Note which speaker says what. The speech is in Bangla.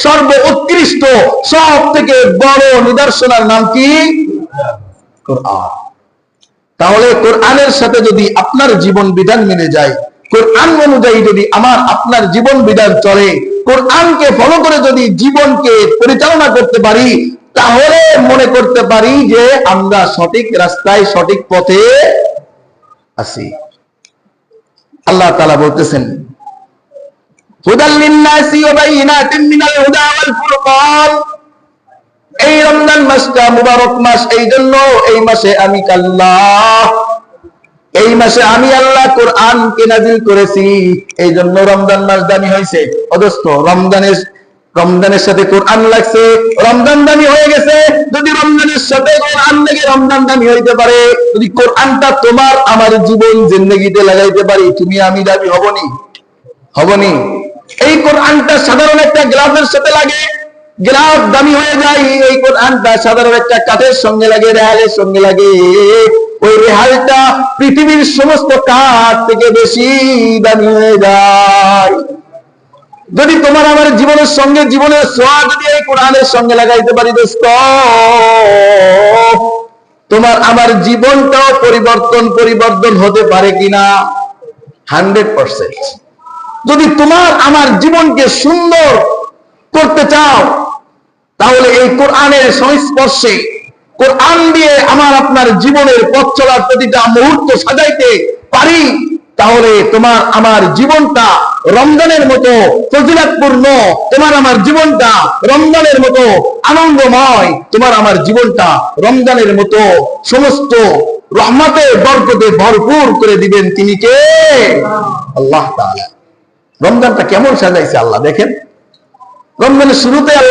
Speaker 1: সর্ব উৎকৃষ্ট সব থেকে বড় নিদর্শনের নাম কি? কোরআন। তাহলে কোরআনের সাথে যদি আপনার জীবন বিধান মিলে যায়, কোরআন অনুযায়ী যদি আমার আপনার জীবন বিধান চলে, কোরআনকে ফলো করে যদি জীবনকে পরিচালনা করতে পারি, তাহলে মনে করতে পারি যে আমরা সঠিক রাস্তায় সঠিক পথে আছি। আল্লাহ তাআলা বলতেছেন, হুদাল লিন-নাসি ওয়া বাইয়িনাতিন মিনাল হুদা ওয়াল ফুরকান। এই রমজান মাসটা মুবারক মাস, এই জন্য এই মাসে আমি আল্লাহ, এই মাসে আমি আল্লাহ কোরআনকে নাযিল করেছি, এই জন্য রমজান মাস দামি হয়েছে। অথচ রমজানের সাথে কোরআন লাগছে, রমজান দামি হয়ে গেছে। যদি রমজানের সাথে কোরআন লেগে রমজান দামি হইতে পারে, যদি কোরআনটা তোমার আমার জীবন জিন্দেগিতে লাগাইতে পারি, তুমি আমি দামি হবনি। এই কোরআনটা সাধারণ একটা গ্লাসের সাথে লাগে, গ্লাস দামি হয়ে যায়। এই কোরআনটা সাধারণ একটা কাঠের সঙ্গে লাগে, রেহালের সঙ্গে লাগে, ওই রেহালটা পৃথিবীর সমস্ত কাঠ থেকে বেশি দামি হয়ে যায়। যদি তোমার আমার জীবনের সঙ্গে জীবনের ছোঁয়া যদি এই কোরআনের সঙ্গে লাগাইতে পারি দোস্ত, তোমার আমার জীবনটাও পরিবর্তন হতে পারে কিনা? 100%। যদি তোমার আমার জীবনকে সুন্দর করতে চাও, তাহলে এই কোরআনের সংস্পর্শে, কোরআন দিয়ে আমার আপনার জীবনের পথ চলার প্রতিটা মুহূর্ত সাজাইতে পারি, তাহলে তোমার আমার জীবনটা রমজানের মতো ফজিলতপূর্ণ, তোমার আমার জীবনটা রমজানের মতো আনন্দময়, তোমার আমার জীবনটা রমজানের মতো সমস্ত রহমতে বরকতে ভরপুর করে দিবেন। তিনি কে? আল্লাহ তাআলা। রমজানটা কেমন সাজাইছে আল্লাহ দেখেন। রমজানের শুরুতে আল্লাহ